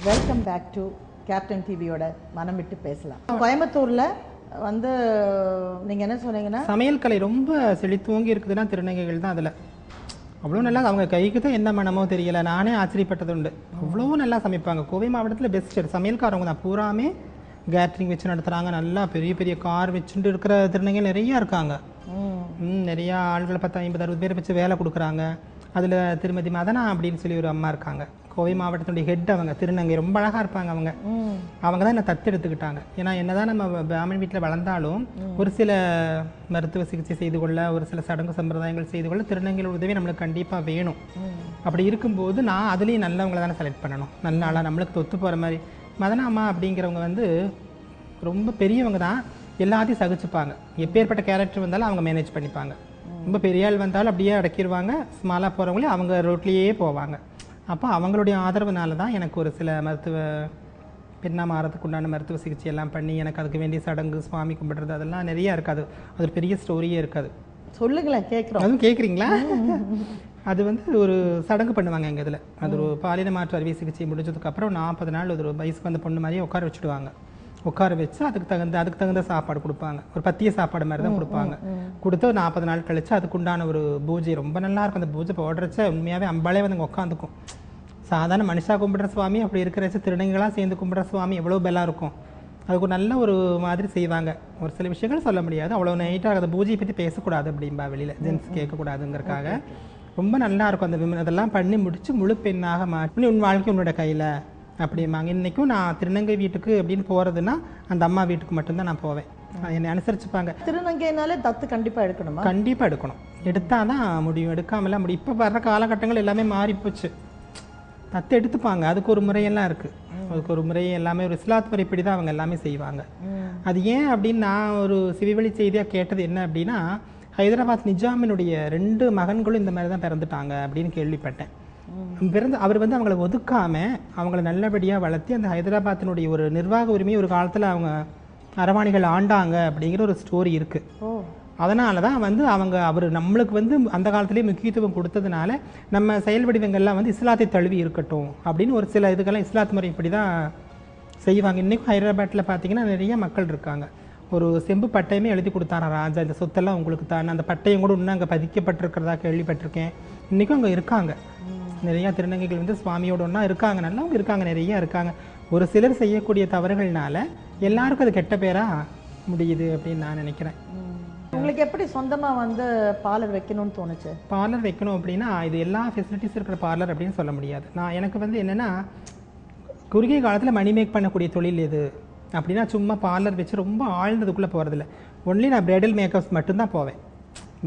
Welcome back to captain டிவியோட மனம் விட்டு பேசலாம். கோயம்புத்தூர்ல வந்து நீங்க என்ன சொன்னீங்கன்னா சமையல் கலை ரொம்ப செழித்தோங்கி இருக்குதுன்னா திருநங்கைகள் தான் அதில் அவ்வளோ நல்லா அவங்க கைக்கு தான் என்ன மனமோ தெரியல. நானே ஆச்சரியப்பட்டது உண்டு. அவ்வளோ நல்லா சமைப்பாங்க. கோவை மாவட்டத்தில் பெஸ்ட் சமையல்காரவங்க தான். பூராமே கேட்ரிங் வச்சு நடத்துகிறாங்க. நல்லா பெரிய பெரிய கார் வச்சுட்டு இருக்கிற திருநங்கை நிறையா இருக்காங்க. நிறையா ஆள்களை 10, 50, 60 பேர் வச்சு வேலை கொடுக்குறாங்க. அதில் திருமதி மதனா அப்படின்னு சொல்லி ஒரு அம்மா இருக்காங்க. கோவை மாவட்டத்தினுடைய ஹெட் அவங்க. திருநங்கை ரொம்ப அழகாக இருப்பாங்க அவங்க. அவங்க தான் என்னை தத்தெடுத்துக்கிட்டாங்க. ஏன்னா என்னதான் நம்ம பிராமண் வீட்டில் வளர்ந்தாலும் ஒரு சில மருத்துவ சிகிச்சை செய்து கொள்ள, ஒரு சில சடங்கு சம்பிரதாயங்கள் செய்து கொள்ள திருநங்கையோட உதவி நம்மளுக்கு கண்டிப்பாக வேணும். அப்படி இருக்கும்போது நான் அதுலேயும் நல்லவங்களை தானே செலக்ட் பண்ணணும். நல்ல ஆளாக நம்மளுக்கு தொத்து போகிற மாதிரி. மதனா அம்மா அப்படிங்கிறவங்க வந்து ரொம்ப பெரியவங்க தான். எல்லாத்தையும் சகிச்சுப்பாங்க. எப்பேற்பட்ட கேரக்டர் வந்தாலும் அவங்க மேனேஜ் பண்ணிப்பாங்க. ரொம்ப பெரிய ஆள் வந்தாலும் அப்படியே அடக்கிடுவாங்க. ஸ்மாலாக போகிறவங்களே அவங்க ரோட்லேயே போவாங்க. அப்போ அவங்களுடைய ஆதரவுனால தான் எனக்கு ஒரு சில மருத்துவ பெண்ணாக மாறதுக்கு உண்டான மருத்துவ சிகிச்சை எல்லாம் பண்ணி எனக்கு அதுக்கு வேண்டிய சடங்கு சுவாமி கும்பிடுறது அதெல்லாம் நிறையா இருக்காது. அது ஒரு பெரிய ஸ்டோரியே இருக்காது. சொல்லுங்களேன் கேட்குறோம். அதுவும் கேட்குறீங்களா? அது வந்து ஒரு சடங்கு பண்ணுவாங்க எங்கள் இதில். அது ஒரு பாலின மாற்று அறுவை சிகிச்சை முடிஞ்சதுக்கப்புறம் 40 நாள் ஒரு வயசுக்கு வந்த பொண்ணு மாதிரியே உட்கார வச்சுடுவாங்க. உட்கார வச்சு அதுக்கு தகுந்த சாப்பாடு கொடுப்பாங்க. ஒரு பத்திய சாப்பாடு மாதிரி தான் கொடுப்பாங்க. கொடுத்து ஒரு 40 நாள் கழிச்சு அதுக்குண்டான ஒரு பூஜை ரொம்ப நல்லா இருக்கும். அந்த பூஜை போடுறச்ச உண்மையாகவே அம்பாலே வந்து உட்காந்துக்கும். சாதாரண மனுஷா கும்பிடுற சுவாமி அப்படி இருக்கிறச்ச திருநங்கைகளாக சேர்ந்து கும்பிடுற சுவாமி எவ்வளோ பெல்லாம் இருக்கும். அதுக்கு ஒரு நல்ல ஒரு மாதிரி செய்வாங்க. ஒரு சில விஷயங்கள் சொல்ல முடியாது. அவ்வளோ நைட்டாக அந்த பூஜையை பற்றி பேசக்கூடாது அப்படின்பா வெளியில் ஜென்ஸ் கேட்கக்கூடாதுங்கிறக்காக. ரொம்ப நல்லா இருக்கும். அந்த அதெல்லாம் பண்ணி முடிச்சு முழு பெண்ணாக மாற்றி உன் வாழ்க்கை உன்னோட கையில் அப்படிம்பாங்க. இன்றைக்கும் நான் திருநங்கை வீட்டுக்கு அப்படின்னு போகிறதுனா அந்த அம்மா வீட்டுக்கு மட்டும்தான் நான் போவேன். என்னை அனுசரிச்சுப்பாங்க. திருநங்கைனாலே தத்து கண்டிப்பாக எடுக்கணுமா? கண்டிப்பாக எடுக்கணும். எடுத்தால் தான் முடியும். எடுக்காமலாம் முடியும். இப்போ வர்ற காலகட்டங்கள் எல்லாமே மாறிப்போச்சு. தத்து எடுத்துப்பாங்க. அதுக்கு ஒரு முறையெல்லாம் இருக்குது. அதுக்கு ஒரு முறை எல்லாமே ஒரு இஸ்லாத் முறைப்படி தான் அவங்க எல்லாமே செய்வாங்க. அது ஏன் அப்படின்னு நான் ஒரு சிவிவழி செய்தியாக கேட்டது என்ன அப்படின்னா, ஹைதராபாத் நிஜாமினுடைய 2 மகன்களும் இந்த மாதிரி தான் பிறந்துட்டாங்க அப்படின்னு கேள்விப்பட்டேன். அவர் வந்து அவங்களை ஒதுக்காமல் அவங்கள நல்லபடியாக வளர்த்தி அந்த ஹைதராபாத்தினுடைய ஒரு நிர்வாக உரிமையை ஒரு காலத்தில் அவங்க அரவாணிகள் ஆண்டாங்க அப்படிங்கிற ஒரு ஸ்டோரி இருக்குது. அதனால தான் வந்து அவர் நம்மளுக்கு வந்து அந்த காலத்திலேயே முக்கியத்துவம் கொடுத்ததுனால நம்ம செயல் வடிவங்கள்லாம் வந்து இஸ்லாத்தை தழுவி இருக்கட்டும் அப்படின்னு ஒரு சில இதுக்கெல்லாம் இஸ்லாத் முறை இப்படி தான் செய்வாங்க. இன்றைக்கும் ஹைதராபாத்தில் பார்த்தீங்கன்னா நிறைய மக்கள் இருக்காங்க. ஒரு செம்பு பட்டையுமே எழுதி கொடுத்தாரா ராஜா, இந்த சொத்தெல்லாம் உங்களுக்கு தான். அந்த பட்டையும் கூட இன்னும் அங்கே பதிக்கப்பட்டிருக்கிறதா கேள்விப்பட்டிருக்கேன். இன்றைக்கும் அங்கே இருக்காங்க நிறையா திருநங்கைகள் வந்து சுவாமியோட ஒன்றா இருக்காங்க. நல்லவங்க இருக்காங்க, நிறையா இருக்காங்க. ஒரு சிலர் செய்யக்கூடிய தவறுகள்னால எல்லாருக்கும் அது கெட்ட பேராக முடியுது அப்படின்னு நான் நினைக்கிறேன். உங்களுக்கு எப்படி சொந்தமாக வந்து பார்லர் வைக்கணும்னு தோணுச்சு? பார்லர் வைக்கணும் அப்படின்னா இது எல்லா ஃபெசிலிட்டிஸ் இருக்கிற பார்லர் அப்படின்னு சொல்ல முடியாது. எனக்கு வந்து என்னென்னா குறுகிய காலத்தில் மணி மேக் பண்ணக்கூடிய தொழில் எது அப்படின்னா சும்மா பார்லர் வச்சு ரொம்ப ஆழ்ந்ததுக்குள்ளே போகிறதில்ல. ஒன்லி நான் பிரைடல் மேக்கப்ஸ் மட்டும்தான் போவேன்.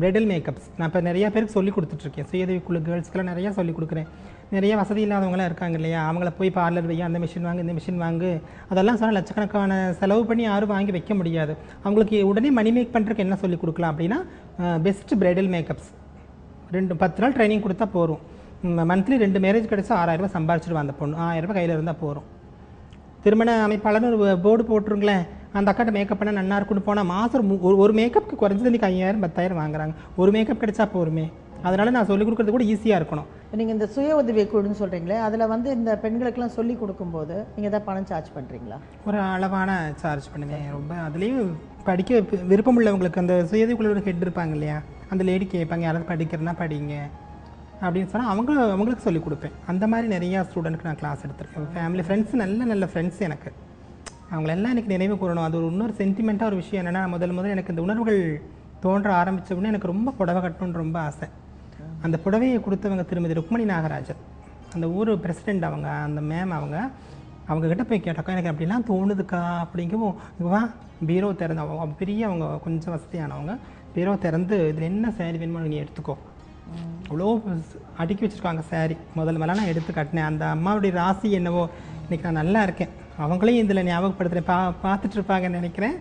பிரைடல் மேக்கப்ஸ் நான் இப்போ நிறையா பேருக்கு சொல்லி கொடுத்துட்ருக்கேன். சுயதவி குழு கேர்ள்ஸ்க்கெல்லாம் நிறையா சொல்லி கொடுக்குறேன். நிறைய வசதி இல்லாதவங்களாம் இருக்காங்க இல்லையா, அவங்கள போய் பார்லர் வையா, அந்த மிஷின் வாங்கு, இந்த மிஷின் வாங்கு, அதெல்லாம் சொன்னால் லட்சக்கணக்கான செலவு பண்ணி யாரும் வாங்கி வைக்க முடியாது. அவங்களுக்கு உடனே மணி மேக் பண்ணுறதுக்கு என்ன சொல்லி கொடுக்கலாம் அப்படின்னா பெஸ்ட் பிரைடல் மேக்கப்ஸ் 10 நாள் ட்ரைனிங் கொடுத்தா போகும். மந்த்லி 2 மேரேஜ் கிடச்சா 6000 ரூபாய் சம்பாரிச்சிடுவான் அந்த பொண்ணு. 1000 ரூபாய் கையில் இருந்தால் போகும். திருமண அமைப்பாளர்னு ஒரு போர்டு போட்டுருங்களேன், அந்த அக்காட்ட மேக்கப் பண்ண நல்லா இருக்குன்னு போனால் மாதம் ஒரு மேக்கப்புக்கு குறைஞ்சது இன்றைக்கி 5000 10,000 வாங்குறாங்க. ஒரு மேக்கப் கிடைச்சா போருமே. அதனால் நான் சொல்லிக் கொடுக்குறது கூட ஈஸியாக இருக்கணும். நீங்கள் இந்த சுய உதவி குழுன்னு சொல்கிறீங்களே, அதில் வந்து இந்த பெண்களுக்கெல்லாம் சொல்லி கொடுக்கும்போது நீங்கள் தான் பணம் சார்ஜ் பண்ணுறீங்களா? ஒரு அளவான சார்ஜ் பண்ணுவேன். ரொம்ப அதுலேயும் படிக்க விருப்பம் உள்ளவங்களுக்கு அந்த சுய உதவி குழு ஹெட் இருப்பாங்க இல்லையா, அந்த லேடி கேட்பாங்க யாராவது படிக்கிறதுனா படிங்க அப்படின்னு சொன்னால் அவங்களுக்கு சொல்லிக் கொடுப்பேன். அந்த மாதிரி நிறையா ஸ்டூடெண்ட்டுக்கு நான் கிளாஸ் எடுத்திருக்கேன். ஃபேமிலி ஃப்ரெண்ட்ஸ் நல்ல ஃப்ரெண்ட்ஸ் எனக்கு. அவங்களெல்லாம் எனக்கு நினைவு கூறணும். அது ஒரு இன்னொரு சென்டிமெண்ட்டாக ஒரு விஷயம் என்னென்னா, முதல்ல எனக்கு இந்த உணர்வுகள் தோன்ற ஆரம்பித்த உடனே எனக்கு ரொம்ப புடவை கட்டணுன்னு ரொம்ப ஆசை. அந்த புடவையை கொடுத்தவங்க திருமதி ருக்மணி நாகராஜன், அந்த ஊர் பிரசிடெண்ட் அவங்க, அந்த மேம் அவங்கக்கிட்ட போய் கேட்டாக்கா எனக்கு அப்படிலாம் தோணுதுக்கா அப்படிங்கவும், வா பீரோ திறந்து அவங்க பெரிய அவங்க கொஞ்சம் வசதியானவங்க, பீரோ திறந்து இதில் என்ன சேரீ வேணுமோ நீ எடுத்துக்கோ, அவ்வளோ அடுக்கி வச்சுருக்காங்க சேரீ. முதல்ல நான் எடுத்து கட்டினேன். அந்த அம்மாவுடைய ராசி என்னவோ இன்றைக்கி நான் நல்லா இருக்கேன். அவங்களையும் இதில் ஞாபகப்படுத்துகிறேன். பார்த்துட்டு இருப்பாங்கன்னு நினைக்கிறேன்.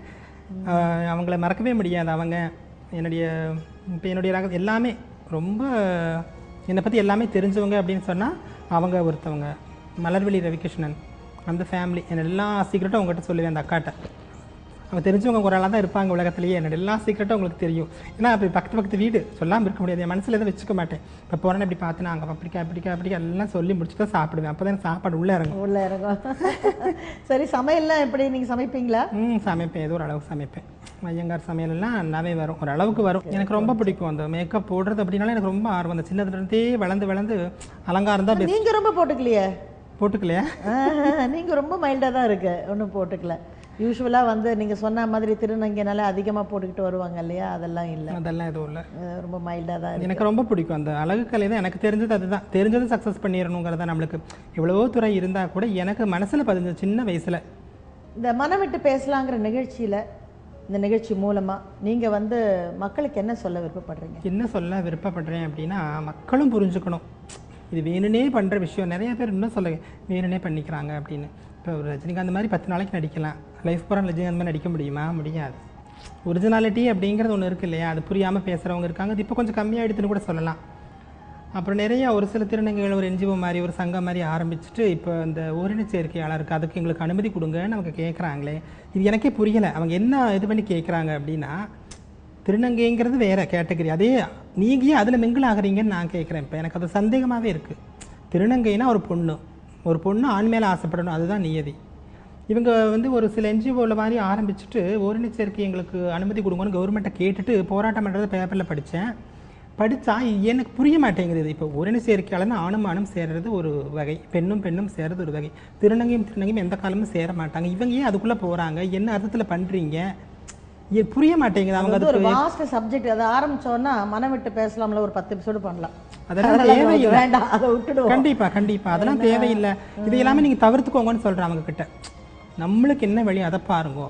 அவங்கள மறக்கவே முடியாது. அவங்க என்னுடைய ரகம் எல்லாமே ரொம்ப என்னை பற்றி எல்லாமே தெரிஞ்சவங்க அப்படின்னு சொன்னால் அவங்க ஒருத்தவங்க. மலர்விழி ரவிகிருஷ்ணன், அந்த ஃபேமிலி என்ன எல்லா சீக்கிரட்டும் அவங்ககிட்ட சொல்லுவேன். அந்த அக்காட்ட அவங்க தெரிஞ்சவங்க ஒரு ஆளாக தான் இருப்பாங்க உலகத்திலேயே. என்னோட எல்லா சீக்கிரட்டும் உங்களுக்கு தெரியும். ஏன்னா அப்படி பக்கத்து வீடு சொல்லாமல் இருக்க முடியாது. என் மனசில் எதுவும் வச்சுக்க மாட்டேன். இப்போ போகிறேன்னு இப்படி பார்த்து நான் அங்கே அப்படி எல்லாம் சொல்லி முடிச்சு தான் சாப்பிடுவேன். அப்போ தான் சாப்பாடு உள்ளே இறங்கும். சரி, சமையல்லாம் எப்படி நீங்கள் சமைப்பீங்களா? சமைப்பேன், ஏதோ ஒரு அளவுக்கு சமைப்பேன். ஐயங்கார் சமையல்லாம் நல்லாவே வரும், ஒரு அளவுக்கு வரும். எனக்கு ரொம்ப பிடிக்கும் அந்த மேக்கப் போடுறது அப்படின்னாலும் எனக்கு ரொம்ப ஆர்வம். அந்த சின்னதுலேருந்தே வளர்ந்து அலங்காரம் தான். நீங்கள் ரொம்ப போட்டுக்கலையா? நீங்கள் ரொம்ப மைல்டாக தான் இருக்கு, ஒன்றும் போட்டுக்கல. யூஸ்வலாக வந்து நீங்கள் சொன்ன மாதிரி திருநங்கைனால அதிகமாக போட்டுக்கிட்டு வருவாங்க இல்லையா, அதெல்லாம் இல்லை. அதெல்லாம் எதுவும் இல்லை, ரொம்ப மைல்டாக தான். எனக்கு ரொம்ப பிடிக்கும் அந்த அழகு கலை தான். எனக்கு தெரிஞ்சது அதுதான். தெரிஞ்சது சக்ஸஸ் பண்ணிடணுங்கிறத. நம்மளுக்கு எவ்வளவோ துறை இருந்தால் கூட எனக்கு மனசில் பதிஞ்ச சின்ன வயசில் இந்த மனம் விட்டு பேசலாங்கிற நிகழ்ச்சியில், இந்த நிகழ்ச்சி மூலமாக நீங்கள் வந்து மக்களுக்கு என்ன சொல்ல விருப்பப்படுறீங்க? என்ன சொல்ல விருப்பப்படுறேன் அப்படின்னா, மக்களும் புரிஞ்சுக்கணும் இது வேணுனே பண்ணுற விஷயம். நிறைய பேர் இன்னும் சொல்ல வேணுனே பண்ணிக்கிறாங்க அப்படின்னு. இப்போ ஒரு ரஜினிகாந்த் மாதிரி 10 நாளைக்கு நடிக்கலாம், லைஃப் பூரா ரஜினிகாந்த் மாதிரி நடிக்க முடியுமா? முடியாது. ஒரிஜினாலிட்டி அப்படிங்கிறது ஒன்று இருக்கு இல்லையா, அது புரியாமல் பேசுகிறவங்க இருக்காங்க. அது இப்போ கொஞ்சம் கம்மியாகிடுதுன்னு கூட சொல்லலாம். அப்புறம் நிறையா ஒரு சில திருநங்கைகள் ஒரு என்ஜிஓ மாதிரி ஒரு சங்கம் மாதிரி ஆரம்பிச்சுட்டு இப்போ இந்த ஓரின சேர்க்கையாளருக்கு அதுக்கு எங்களுக்கு அனுமதி கொடுங்கன்னு அவங்க கேட்குறாங்களே, இது எனக்கே புரியலை. அவங்க என்ன இது பண்ணி கேட்குறாங்க அப்படின்னா, திருநங்கைங்கிறது வேறு கேட்டகரி, அதே நீங்கள் ஏன் அதில் மிங்கிள் ஆகிறீங்கன்னு நான் கேட்குறேன். இப்போ எனக்கு அது சந்தேகமாகவே இருக்குது. திருநங்கைனா ஒரு பொண்ணு ஆண் மேலே ஆசைப்படணும், அதுதான் நியதி. இவங்க வந்து ஒரு சில என்ஜிஓவில் மாதிரி ஆரம்பிச்சுட்டு ஓரின சேர்க்கை எங்களுக்கு அனுமதி கொடுங்கன்னு கவர்மெண்ட்டை கேட்டுட்டு போராட்டம் பண்ணுறது பேப்பரில் படித்தா எனக்கு புரிய மாட்டேங்குது. இப்போ ஓரின சேர்க்கையாளர்னு ஆணும் சேர்றது ஒரு வகை, பெண்ணும் சேர்றது ஒரு வகை. திருநங்கையும் எந்த காலமும் சேர மாட்டாங்க. இவங்க ஏன் அதுக்குள்ளே போகிறாங்க, என்ன அர்த்தத்தில் பண்ணுறீங்க, புரிய மாட்டேங்குது. அவங்க அது ஒரு வாஸ்ட் சப்ஜெக்ட். அதை ஆரம்பிச்சோன்னா மனம் விட்டு பேசலாம்ல, ஒரு 10 எபிசோடு பண்ணலாம். அதெல்லாம் தேவையில்லை, வேண்டாம், அதை விட்டுடுவோம். கண்டிப்பாக அதெல்லாம் தேவையில்லை. இது எல்லாமே நீங்கள் தவிர்த்துக்கோங்கன்னு சொல்கிறேன் அவங்க கிட்ட. நம்மளுக்கு என்ன வழி அதை பாருங்க,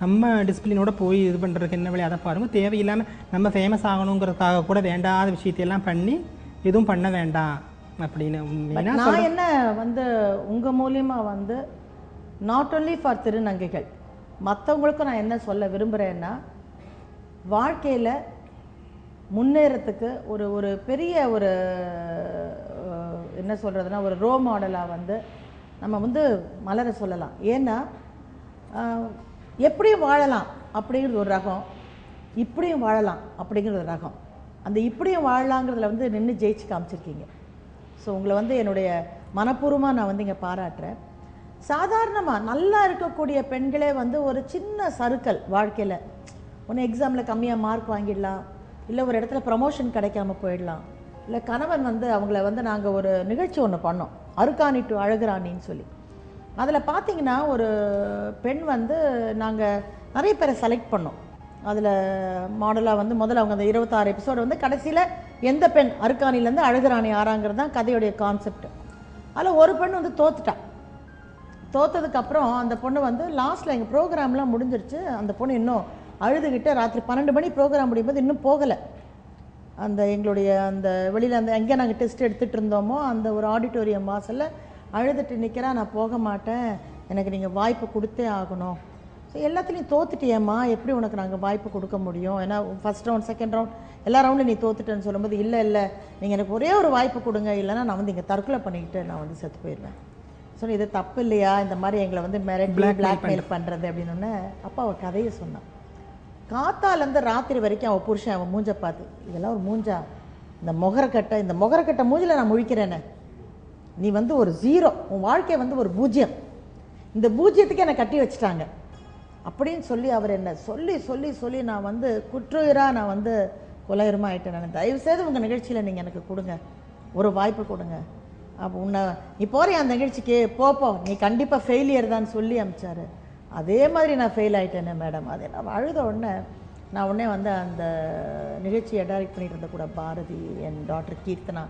நம்ம டிசிப்ளினோட போய் இது பண்ணுறதுக்கு என்ன வழி அதை பாருங்க. தேவையில்லாமல் நம்ம ஃபேமஸ் ஆகணுங்கிறதுக்காக கூட வேண்டாத விஷயத்தையெல்லாம் பண்ணி எதுவும் பண்ண வேண்டாம் அப்படின்னு. நான் என்ன வந்து உங்கள் மூலியமாக வந்து நாட் ஓன்லி ஃபார் திருநங்கைகள், மற்றவங்களுக்கும் நான் என்ன சொல்ல விரும்புகிறேன்னா, வாழ்க்கையில் முன்னேறத்துக்கு ஒரு பெரிய ஒரு என்ன சொல்கிறதுனா ஒரு ரோல் மாடலாக வந்து நம்ம வந்து மலரை சொல்லலாம். ஏன்னா எப்படியும் வாழலாம் அப்படிங்கிறது ஒரு ரகம், இப்படியும் வாழலாம் அப்படிங்கிறது ஒரு ரகம். அந்த இப்படியும் வாழலாங்கிறதுல வந்து நின்று ஜெயிச்சு காமிச்சிருக்கீங்க. ஸோ உங்களை வந்து என்னுடைய மனப்பூர்வமாக நான் வந்து இங்கே பாராட்டுறேன். சாதாரணமாக நல்லா இருக்கக்கூடிய பெண்களே வந்து ஒரு சின்ன சறுக்கல் வாழ்க்கையில், ஒன்று எக்ஸாமில் கம்மியாக மார்க் வாங்கிடலாம், இல்லை ஒரு இடத்துல ப்ரமோஷன் கிடைக்காம போயிடலாம், இல்லை கணவன் வந்து அவங்கள வந்து நாங்கள் ஒரு நிகழ்ச்சி ஒன்று பண்ணோம், அருக்காணி டு அழகுராணின்னு சொல்லி. அதில் பார்த்தீங்கன்னா ஒரு பெண் வந்து நாங்கள் நிறைய பேரை செலக்ட் பண்ணோம். அதில் மாடலாக வந்து முதல்ல அவங்க அந்த 26 எபிசோடு வந்து கடைசியில் எந்த பெண் அருக்காணிலேருந்து அழகுராணி ஆறாங்கிறது தான் கதையுடைய கான்செப்ட். அதில் ஒரு பெண் வந்து தோற்றதுக்கப்புறம் அந்த பொண்ணு வந்து லாஸ்ட்டில் எங்கள் ப்ரோக்ராம்லாம் முடிஞ்சிருச்சு, அந்த பொண்ணு இன்னும் அழுதுகிட்டு ராத்திரி 12 மணி ப்ரோக்ராம் முடியும்போது இன்னும் போகலை. அந்த எங்களுடைய அந்த வெளியில் அந்த எங்கே நாங்கள் டெஸ்ட் எடுத்துகிட்டு இருந்தோமோ அந்த ஒரு ஆடிட்டோரியம் வாசலில் அழுதுட்டு நிற்கிறா, நான் போக மாட்டேன், எனக்கு நீங்கள் வாய்ப்பு கொடுத்தே ஆகணும். ஸோ எல்லாத்துலேயும் தோத்துட்டியம்மா, எப்படி உனக்கு நாங்கள் வாய்ப்பு கொடுக்க முடியும், ஏன்னா ஃபஸ்ட் ரவுண்ட் செகண்ட் ரவுண்ட் எல்லா ரவுண்டும் நீ தோத்துட்டேன்னு சொல்லும்போது, இல்லை நீங்கள் எனக்கு ஒரே ஒரு வாய்ப்பு கொடுங்க, இல்லைன்னா நான் வந்து இங்கே தற்கொலை பண்ணிக்கிட்டு நான் வந்து செத்து போயிடுவேன். ஸோ இது தப்பு இல்லையா, இந்த மாதிரி எங்களை வந்து பிளாக்மெயில் பண்ணுறது அப்படின்னு. அப்போ அவள் கதையை சொன்னான். காத்தாலேருந்து ராத்திரி வரைக்கும் அவள் புருஷன் அவன் மூஞ்சை பார்த்து, இதெல்லாம் ஒரு மூஞ்சா, இந்த முகரக்கட்டை மூஞ்சில் நான் முழிக்கிறேன்னு, நீ வந்து ஒரு 0, உன் வாழ்க்கை வந்து ஒரு 0, இந்த 0த்துக்கு என்னை கட்டி வச்சுட்டாங்க அப்படின்னு சொல்லி அவர் என்ன சொல்லி நான் வந்து குற்றுயிராக நான் வந்து கொலையுரமாக ஆகிட்டேன். நான் தயவுசெய்து உங்கள் நிகழ்ச்சியில் நீங்கள் எனக்கு கொடுங்க, ஒரு வாய்ப்பு கொடுங்க. அப்போ நீ போகிற அந்த நிகழ்ச்சிக்கு போ நீ கண்டிப்பாக ஃபெயிலியர் தான் சொல்லி அனுப்பிச்சாரு. அதே மாதிரி நான் ஃபெயில் ஆகிட்டேனே மேடம். அதே நான் அழுத உடனே நான் உடனே வந்து அந்த நிகழ்ச்சியை டைரக்ட் பண்ணிட்டு இருந்த கூட பாரதி, என் டாக்டர் கீர்த்தனா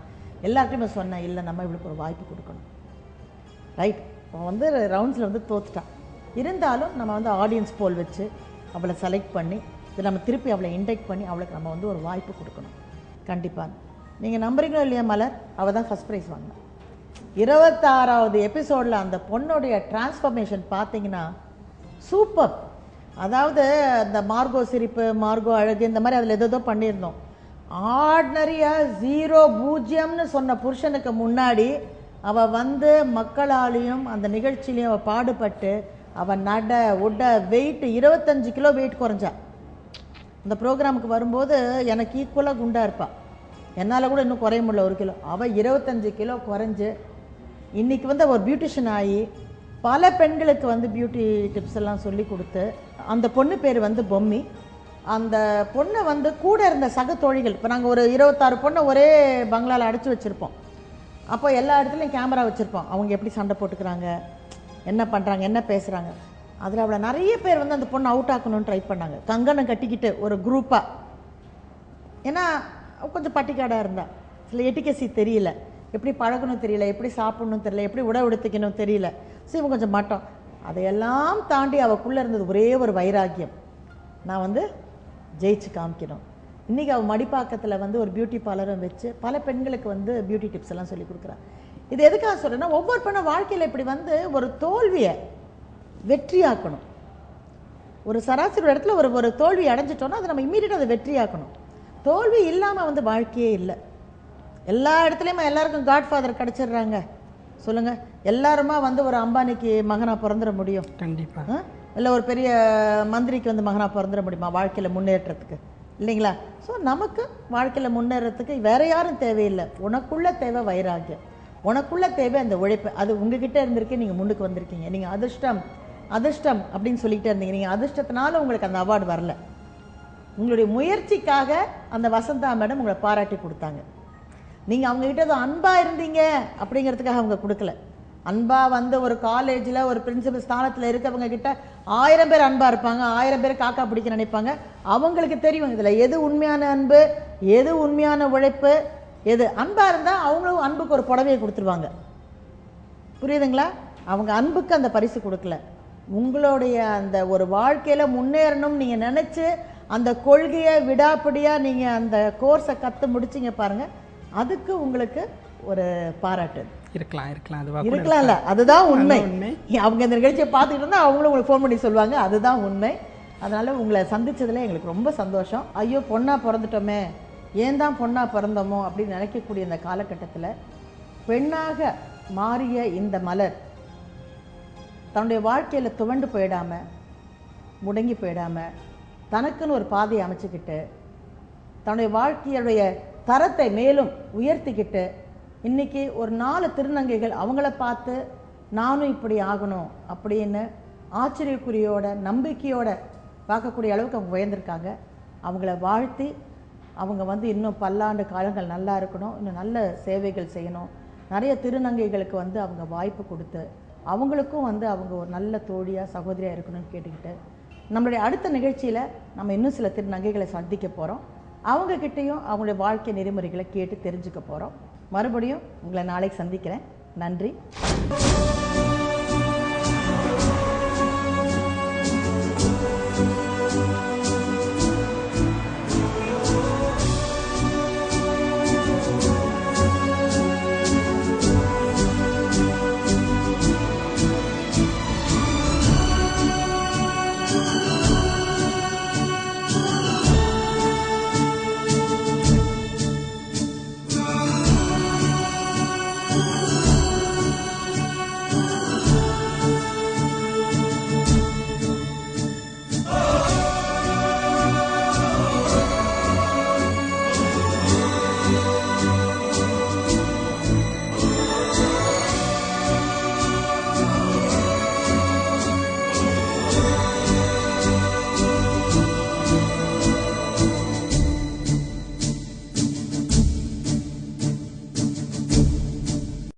எல்லாருக்குமே சொன்னேன், இல்லை நம்ம இவளுக்கு ஒரு வாய்ப்பு கொடுக்கணும். ரைட், அவன் வந்து ரவுண்ட்ஸில் வந்து தோத்துட்டான். இருந்தாலும் நம்ம வந்து ஆடியன்ஸ் போல் வச்சு அவளை செலக்ட் பண்ணி இதை நம்ம திருப்பி அவளை இன்டெக்ட் பண்ணி அவளுக்கு நம்ம வந்து ஒரு வாய்ப்பு கொடுக்கணும். கண்டிப்பாக நீங்கள் நம்புறீங்களோ இல்லையா மலர், அவள் தான் ஃபஸ்ட் ப்ரைஸ் வாங்கினான். 26வது எபிசோடில் அந்த பொண்ணுடைய டிரான்ஸ்ஃபர்மேஷன் பார்த்தீங்கன்னா சூப்பர். அதாவது அந்த மார்கோ சிரிப்பு, மார்கோ அழகு, இந்த மாதிரி அதில் ஏதோ பண்ணியிருந்தோம். ஆர்டினரியாக 0 சொன்ன புருஷனுக்கு முன்னாடி அவள் வந்து மக்களாலையும் அந்த நிகழ்ச்சியிலையும் அவள் பாடுபட்டு அவன் நட உட வெயிட் 25 கிலோ வெயிட் குறைஞ்சா. இந்த ப்ரோக்ராமுக்கு வரும்போது எனக்கு ஈக்குவலாக குண்டாக இருப்பாள். என்னால் கூட இன்னும் குறைய முடியல 1 கிலோ. அவள் 25 கிலோ குறைஞ்சு இன்றைக்கி வந்து ஒரு பியூட்டிஷியன் ஆகி பல பெண்களுக்கு வந்து பியூட்டி டிப்ஸ் எல்லாம் சொல்லி கொடுத்து, அந்த பொண்ணு பேர் வந்து பொம்மி. அந்த பொண்ணை வந்து கூட இருந்த சக தோழிகள், இப்போ நாங்கள் ஒரு 26 பொண்ணை ஒரே பங்களாவில் அடைச்சி வச்சுருப்போம். அப்போ எல்லா இடத்துலையும் கேமரா வச்சுருப்போம். அவங்க எப்படி சண்டை போட்டுக்கிறாங்க, என்ன பண்ணுறாங்க, என்ன பேசுகிறாங்க. அதில் அவளை நிறைய பேர் வந்து அந்த பொண்ணை அவுட் ஆக்கணும்னு ட்ரை பண்ணாங்க, கங்கணம் கட்டிக்கிட்டு ஒரு குரூப்பாக. ஏன்னா கொஞ்சம் பட்டிக்காடாக இருந்தா, சில எட்டிகசி தெரியல, எப்படி பழகணும் தெரியல, எப்படி சாப்பிடணும் தெரியல, எப்படி உடை உடுத்திக்கணும் தெரியல. ஸோ இவன் கொஞ்சம் மாட்டோம். அதையெல்லாம் தாண்டி அவளுக்குள்ளே இருந்தது ஒரே ஒரு வைராக்கியம், நான் வந்து ஜெயிச்சு காமிக்கணும். இன்றைக்கி அவள் மடிப்பாக்கத்தில் வந்து ஒரு பியூட்டி பார்லரும் வச்சு பல பெண்களுக்கு வந்து பியூட்டி டிப்ஸ் எல்லாம் சொல்லி கொடுக்குறான். இது எதுக்காக சொல்கிறேன்னா, ஒவ்வொரு பெண்ணும் வாழ்க்கையில் இப்படி வந்து ஒரு தோல்வியை வெற்றியாக்கணும். ஒரு சராசரி இடத்துல ஒரு தோல்வி அடைஞ்சிட்டோன்னா அதை நம்ம இம்மீடியட்டாக அதை வெற்றியாக்கணும். தோல்வி இல்லாமல் வந்து வாழ்க்கையே இல்லை. எல்லா இடத்துலையுமா எல்லாருக்கும் காட்ஃபாதர் கிடச்சிடுறாங்க சொல்லுங்கள்? எல்லாருமா வந்து ஒரு அம்பானிக்கு மகனாக பிறந்துட முடியும்? கண்டிப்பாக. இல்லை ஒரு பெரிய மந்திரிக்கு வந்து மகனாக பிறந்துட முடியுமா வாழ்க்கையில் முன்னேற்றத்துக்கு? இல்லைங்களா? ஸோ நமக்கு வாழ்க்கையில் முன்னேறத்துக்கு வேறு யாரும் தேவையில்லை. உனக்குள்ள தேவை வைராக்கியம், உனக்குள்ள தேவை அந்த உழைப்பு. அது உங்ககிட்ட இருந்திருக்கே, நீங்கள் முன்னுக்கு வந்திருக்கீங்க. நீங்கள் அதிர்ஷ்டம் அதிர்ஷ்டம் அப்படின்னு சொல்லிக்கிட்டே இருந்தீங்க. நீங்கள் அதிர்ஷ்டத்தினால உங்களுக்கு அந்த அவார்டு வரல, உங்களுடைய முயற்சிக்காக அந்த வசந்தா மேடம் உங்களை பாராட்டி கொடுத்தாங்க. நீங்கள் அவங்ககிட்ட ஏதோ அன்பாக இருந்தீங்க அப்படிங்கிறதுக்காக அவங்க கொடுக்கல. அன்பாக வந்து ஒரு காலேஜில் ஒரு பிரின்சிபல் ஸ்தானத்தில் இருக்கவங்க கிட்ட 1000 பேர் அன்பாக இருப்பாங்க, 1000 பேர் காக்கா பிடிக்க நினைப்பாங்க. அவங்களுக்கு தெரியும் இதில் எது உண்மையான அன்பு, எது உண்மையான உழைப்பு, எது. அன்பாக இருந்தால் அவங்களும் அன்புக்கு ஒரு புடவையை கொடுத்துருவாங்க. புரியுதுங்களா? அவங்க அன்புக்கு அந்த பரிசு கொடுக்கல. உங்களுடைய அந்த ஒரு வாழ்க்கையில் முன்னேறணும் நீங்கள் நினச்சி அந்த கொள்கையை விடாப்பிடியாக நீங்கள் அந்த கோர்ஸை கற்று முடிச்சிங்க பாருங்கள், அதுக்கு உங்களுக்கு ஒரு பாராட்டு இருக்கலாம்ல. அதுதான் உண்மை. அவங்க இந்த நிகழ்ச்சியை பார்த்துக்கிட்டு இருந்தால் அவங்களும் உங்களுக்கு ஃபோன் பண்ணி சொல்லுவாங்க, அதுதான் உண்மை. அதனால் உங்களை சந்தித்ததில் எங்களுக்கு ரொம்ப சந்தோஷம். ஐயோ பொண்ணாக பிறந்துட்டோமே, ஏன் தான் பொண்ணாக பிறந்தோமோ அப்படின்னு நினைக்கக்கூடிய இந்த காலகட்டத்தில் பெண்ணாக மாறிய இந்த மலர் தன்னுடைய வாழ்க்கையில் துவண்டு போயிடாமல், முடங்கி போயிடாமல், தனக்குன்னு ஒரு பாதையை அமைச்சுக்கிட்டு தன்னுடைய வாழ்க்கையுடைய தரத்தை மேலும் உயர்த்திக்கிட்டு இன்றைக்கி ஒரு 4 திருநங்கைகள் அவங்கள பார்த்து நானும் இப்படி ஆகணும் அப்படின்னு ஆச்சரியக்குறியோட நம்பிக்கையோட பார்க்கக்கூடிய அளவுக்கு அவங்க உயர்ந்திருக்காங்க. அவங்கள வாழ்த்தி அவங்க வந்து இன்னும் பல்லாண்டு காலங்கள் நல்லா இருக்கணும், இன்னும் நல்ல சேவைகள் செய்யணும். நிறைய திருநங்கைகளுக்கு வந்து அவங்க வாய்ப்பு கொடுத்து அவங்களுக்கும் வந்து அவங்க ஒரு நல்ல தோழியாக சகோதரியாக இருக்கணும்னு கேட்டுக்கிட்டு, நம்மளுடைய அடுத்த நிகழ்ச்சியில் நம்ம இன்னும் சில திருநங்கைகளை சந்திக்க போகிறோம். அவங்கக்கிட்டையும் அவங்களுடைய வாழ்க்கை நெறிமுறைகளை கேட்டு தெரிஞ்சுக்க போகிறோம். மறுபடியும் உங்களை நாளைக்கு சந்திக்கிறேன். நன்றி.